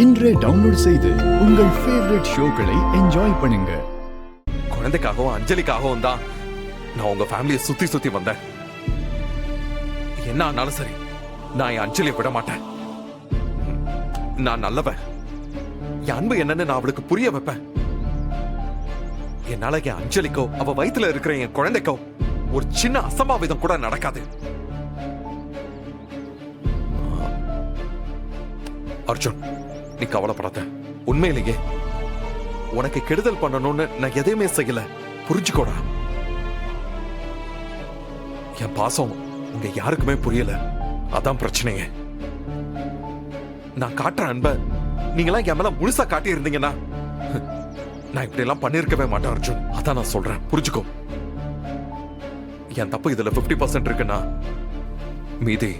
இன்றே டவுன்லோட் செய்து உங்கள் ஃபேவரட் ஷோக்களை என்ஜாய் பண்ணுங்க. குழந்தைக்காகவும் அஞ்சலிக்காகவும் தான் நான் உங்க ஃபேமிலியை சுத்தி சுத்தி வந்தேன். என்ன ஆனாலும் சரி, நான் என் அஞ்சலியை விட மாட்டேன். நான் நல்லவன். என் அன்பு என்னன்னு நான் அவளுக்கு புரிய வைப்பேன். என்னால என் அஞ்சலிக்கோ அவ வயித்துல இருக்கிற என் குழந்தைக்கோ ஒரு சின்ன அசம்பாவிதம் கூட நடக்காது. அர்ஜுன், நீ கவலைப்படாத. உண்மையிலேயே உனக்கு கெடுதல் பண்ணணும்னு நான் எதையுமே செய்யல. புரிஞ்சுக்கோடா. என் பாசம் உங்க யாருக்குமே புரியல. அதான் பிரச்சனையே. நான் காட்டுற அன்ப நீங்களாம் என் மேல முழுசா காட்டி இருந்தீங்கன்னா நான் இப்படி எல்லாம் பண்ணிருக்கவே மாட்டேன் அர்ஜுன். அதான் நான் சொல்றேன், புரிஞ்சுக்கோ. என் தப்பு இதுல 50% இருக்குன்னா மீதி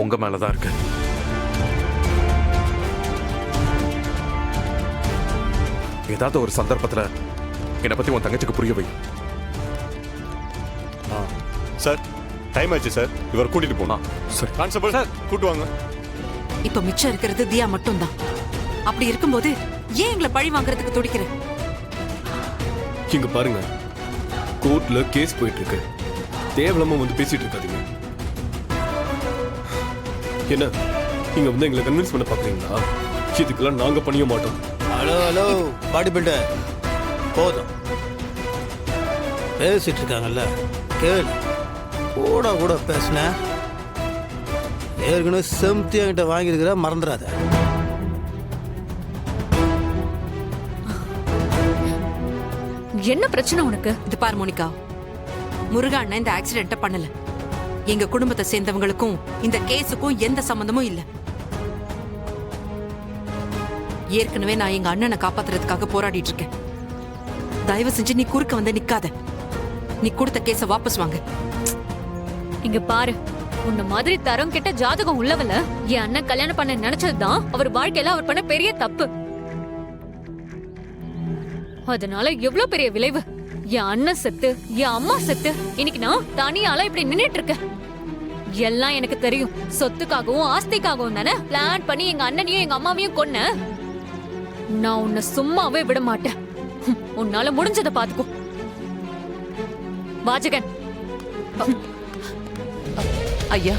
உங்க மேலதான் இருக்கு. ஏதாவது ஒரு சந்தர்ப்பத்துல என்னை பத்தி உன் தங்கச்சிக்கு புரிய வை. சார், டைம் ஆச்சு சார். இவர் கூட்டிட்டு போனா. சரி கான்ஸ்டபிள் சார், கூட்டு வாங்க. இப்ப மிச்சம் இருக்கிறது தியா மட்டும் தான். அப்படி இருக்கும்போது ஏன் எங்களை பழி வாங்குறதுக்கு துடிக்கிற? இங்க பாருங்க, கோர்ட்ல கேஸ் போயிட்டு இருக்கு. தேவலமா வந்து பேசிட்டு இருக்காதீங்க. என்ன இங்க வந்து எங்களை கன்வின்ஸ் பண்ண பாக்குறீங்களா? இதுக்கெல்லாம் நாங்க பண்ணிய மாட்டோம். ஹலோ ஹலோ பாடி பில்டர், போதும். பேசிட்டு இருக்காங்கல்ல, கேளு. கூட கூட பேசுன ஏற்கனவே செம்தி என்கிட்ட வாங்கியிருக்கிற, மறந்துடாத. என்ன பிரச்சனை உனக்கு? இது பார் மோனிகா, முருகா அண்ணன் இந்த ஆக்சிடென்ட்ட பண்ணல. எங்க குடும்பத்தை சேர்ந்தவங்களுக்கும் இந்த கேஸுக்கும் எந்த சம்பந்தமும் இல்ல. ஏற்கனவே நான் எங்க அண்ணனை காப்பாத்துறதுக்காக போராடிட்டு இருக்கேன். தயவு செஞ்சு நீ குறுக்க வந்து நிக்காத. நீ கொடுத்த கேஸ வாபஸ் வாங்க. இங்க பாரு, உன்ன மாதிரி தரம் கிட்ட ஜாதகம் உள்ளவல என் அண்ணன் கல்யாணம் பண்ண நினைச்சதுதான் அவர் வாழ்க்கையில அவர் பண்ண பெரிய தப்பு. அதனால எவ்வளவு பெரிய விளைவு. என் அண்ணன் செத்து, என் அம்மா செத்து, இன்னைக்கு நான் தனியால இப்படி நின்னுட்டு இருக்கேன். எல்லாம் எனக்கு தெரியும். சொத்துக்காகவும் ஆஸ்திக்காகவும் தானே பிளான் பண்ணி எங்க அண்ணனையும் எங்க அம்மாவையும் கொன்ன. நான் உன்னை சும்மாவே விட மாட்டேன். உன்னால முடிஞ்சதை பாத்துக்கோ. வாஜகன், ஐயா,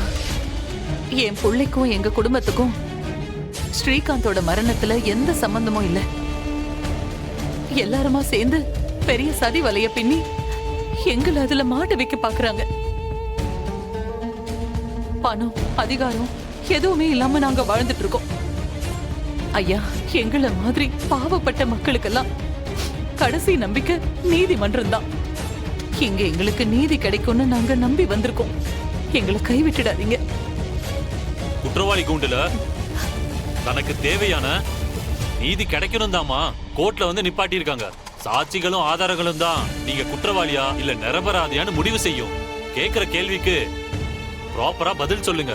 என் பிள்ளைக்கும் எங்க குடும்பத்துக்கும் ஸ்ரீகாந்தோட மரணத்துல எந்த சம்பந்தமும் இல்ல. எல்லாருமா சேர்ந்து பெரிய சதி வலைய பின்னி எங்களை அதுல மாட்ட வைக்க பாக்குறாங்க. பணம், அதிகாரம் எதுவுமே இல்லாம நாங்க வாழ்ந்துட்டு இருக்கோம். ஐயா, எங்களை மாதிரி பாவப்பட்ட மக்களுக்கெல்லாம் கடைசி நம்பிக்கை நீதிமன்றம் தான். இங்க எங்களுக்கு நீதி கிடைக்கும்னு நாங்க நம்பி வந்திருக்கோம். எங்களை கைவிட்டுடாதீங்க. குற்றவாளி கூண்டுல தனக்கு தேவையான நீதி கிடைக்கணும் தாமா கோர்ட்ல வந்து நிப்பாட்டி இருக்காங்க. சாட்சிகளும் ஆதாரங்களும் தான் நீங்க குற்றவாளியா இல்ல நிரபராதியான்னு முடிவு செய்யும். கேக்குற கேள்விக்கு ப்ராப்பரா பதில் சொல்லுங்க.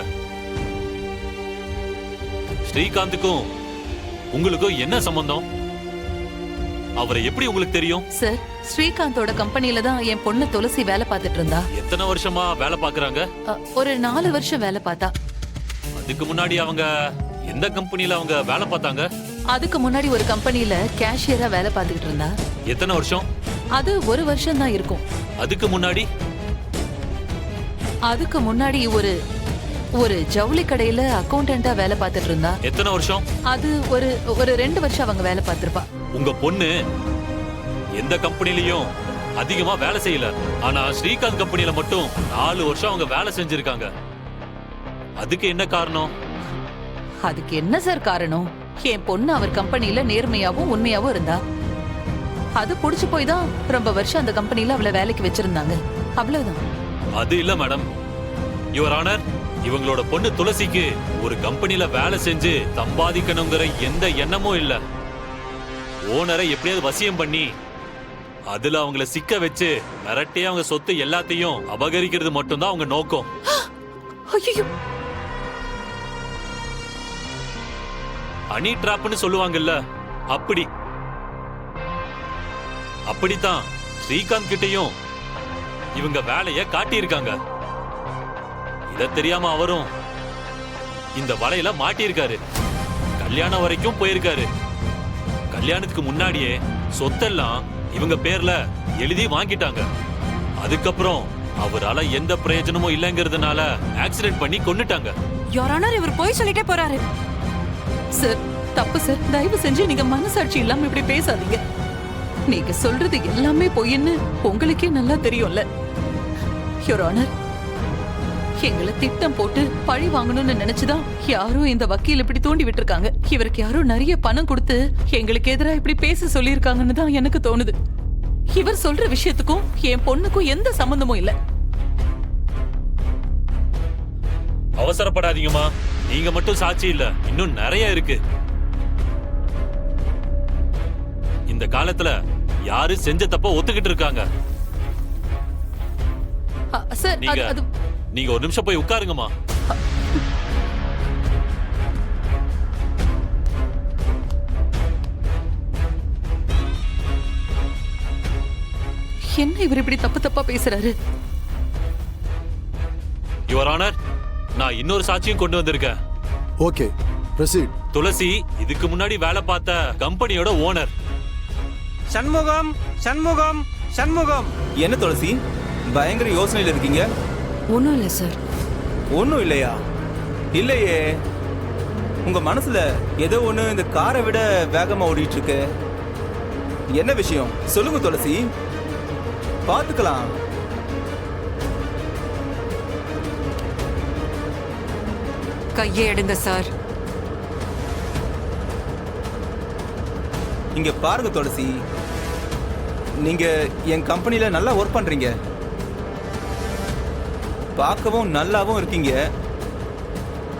ஸ்ரீகாந்துக்கும் உங்களுக்கும் என்ன சம்பந்தம்? அவரை எப்படி உங்களுக்கு தெரியும்? சார், ஸ்ரீகாந்தோட கம்பெனில தான் என் பொண்ணு துளசி வேலை பார்த்துட்டு இருந்தா. எத்தனை வருஷமா வேலை பாக்குறாங்க? ஒரு 4 வருஷம் வேலை பார்த்தா. அதுக்கு முன்னாடி அவங்க எந்த கம்பெனில அவங்க வேலை பார்த்தாங்க? அதுக்கு முன்னாடி ஒரு கம்பெனில கேஷியரா வேலை பார்த்துக்கிட்டு இருந்தா. எத்தனை வருஷம்? அது 1 வருஷம் தான் இருக்கும். அதுக்கு முன்னாடி ஒரு ஜவுளி கடையில அக்கௌண்டன்டா வேலை பார்த்துட்டு இருந்தா. எத்தனை வருஷம்? அது ஒரு 2 வருஷம் அவங்க வேலை பார்த்திருப்பா. உங்க பொண்ணு எந்த கம்பெனிலயும் அதிகமா வேலை செய்யல. ஆனா ஸ்ரீகாந்த் கம்பெனில மட்டும் 4 வருஷம் அவங்க வேலை செஞ்சிருக்காங்க. அதுக்கு என்ன காரணம்? அதுக்கு என்ன சார் காரணம்? என் பொண்ணு அவர் கம்பெனில நேர்மையாவும் உண்மையாவும் இருந்தா. அது புடிச்சு போய் தான் ரொம்ப வருஷம் அந்த கம்பெனில அவளை வேலைக்கு வச்சிருந்தாங்க. அவ்வளவுதான். அது இல்ல மேடம், யுவர் ஆனர், இவங்களோட பொண்ணு துளசிக்கு ஒரு கம்பெனில வேலை செஞ்சு சம்பாதிக்கணுங்கிற எந்த எண்ணமும் இல்ல. ஓனரை எப்படியாவது வசியம் பண்ணி அதுல அவங்கள சிக்க வச்சு மிரட்டி அவங்க சொத்து எல்லாத்தையும் அபகரிக்கிறது மட்டும்தான் அவங்க நோக்கம். அனி டிராப்னு சொல்லுவாங்கல்ல, அப்படித்தான் ஸ்ரீகாந்த் கிட்டையும் இவங்க வேலைய காட்டியிருக்காங்க. இத தெரியாம அவரும் இந்த வலையில மாட்டியிருக்காரு. கல்யாணம் வரைக்கும் போயிருக்காரு. கல்யாணத்துக்கு முன்னாடியே சொத்தெல்லாம் இவங்க பேர்ல எழுதி வாங்கிட்டாங்க. அதுக்கப்புறம் அவரால எந்த பிரயோஜனமும் இல்லைங்கிறதுனால ஆக்சிடென்ட் பண்ணி கொன்னுட்டாங்க. யுவர் ஆனர், இவர் போய் சொல்லிட்டே போறாரு. சார் தப்பு சார், தயவு செஞ்சு நீங்க மனசாட்சி இல்லாம இப்படி பேசாதீங்க. நீங்க சொல்றது எல்லாமே பொய்ன்னு உங்களுக்கே நல்லா தெரியும்ல. யுவர் ஆனர், எங்களை திட்டம் போட்டு பழி வாங்கணும்னு நினைச்சுதான் யாரோ இந்த வக்கீல் இப்படி தூண்டி விட்டுருக்காங்க. இவருக்கு யாரோ நிறைய பணம் கொடுத்து எங்களுக்கு எதிராக இப்படி பேச சொல்லியிருக்காங்கன்னு தான் எனக்கு தோணுது. இவர் சொல்ற விஷயத்துக்கும் என் பொண்ணுக்கும் எந்த சம்பந்தமும் இல்ல. அவசரப்படாதீங்கம்மா, நீங்க மட்டும் சாட்சி இல்ல, இன்னும் நிறைய இருக்கு. இந்த காலத்துல யாரு செஞ்ச தப்ப ஒத்துக்கிட்டு இருக்காங்க. சார் நீங்க ஒரு நிமிஷம் போய் உட்காருங்கம்மா. என்ன இவர் இப்படி தப்பு தப்பா பேசுறாரு? யுவர் ஆனர், நான் இன்னொரு சாட்சியும் கொண்டு வந்திருக்கேன். Okay, proceed. துளசி இதுக்கு முன்னாடி வேலை பார்த்த கம்பெனியோட ஓனர். சண்முகம் சண்முகம் சண்முகம். என்ன துளசி, பயங்கர யோசனையில் இருக்கீங்க? ஒன்றும் இல்லை சார். ஒன்றும் இல்லையா? இல்லையே, உங்க மனசுல ஏதோ ஒண்ணு இந்த காரை விட வேகமா ஓடிட்டு இருக்கு. என்ன விஷயம் சொல்லுங்க துளசி, பார்த்துக்கலாம். கையை எடுங்க சார். இங்க பாருங்க துளசி, நீங்க என் கம்பெனில நல்லா ஒர்க் பண்றீங்க, பார்க்கவும் நல்லாவும் இருக்கீங்க.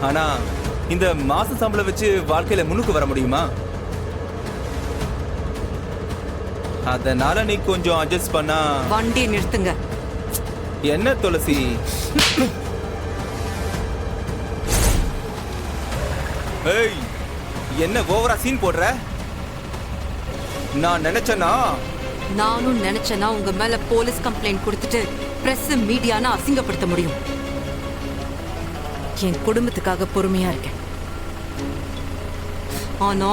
ஆனா இந்த மாச சம்பளம் வச்சு வாழ்க்கையில முன்னுக்கு வர முடியுமா? அதனால நீ கொஞ்சம் அட்ஜஸ்ட் பண்ணா. வண்டியை நிறுத்துங்க. என்ன துளசி, ஏய், என்ன ஓவரா சீன் போடுற? நான் நினைச்சேனா? நானும் நினைச்சேன்னா உங்க மேல போலீஸ் கம்ப்ளைண்ட் கொடுத்துட்டு பிரஸ் மீடியான்னு அசிங்கப்படுத்த முடியும். என் குடும்பத்துக்காக பொறுமையா இருக்கேன். ஆனா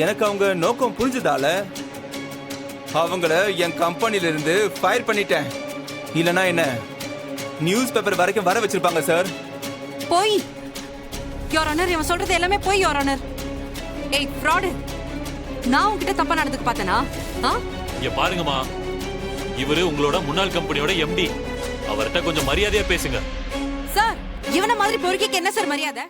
எனக்கு அவங்க நோக்கம் புரிஞ்சதால அவங்கள என் கம்பெனில இருந்து ஃபயர் பண்ணிட்டேன். இல்லனா என்ன நியூஸ் பேப்பர் வரைக்கும் வர வச்சிருப்பாங்க சார். போய் யுவர் ஆனர், இவன் சொல்றது எல்லாமே போய் யுவர் ஆனர். ஏய் ஃப்ராடு, நான் உன்கிட்ட தப்பா நடந்துக்க பார்த்தனா? இங்க பாருங்கம்மா, இவரு உங்களோட முன்னாள் கம்பெனியோட எம்டி. அவர்கிட்ட கொஞ்சம் மரியாதையா பேசுங்க. சார், இவன மாதிரி பொறுக்கிக்கு என்ன சார் மரியாதை?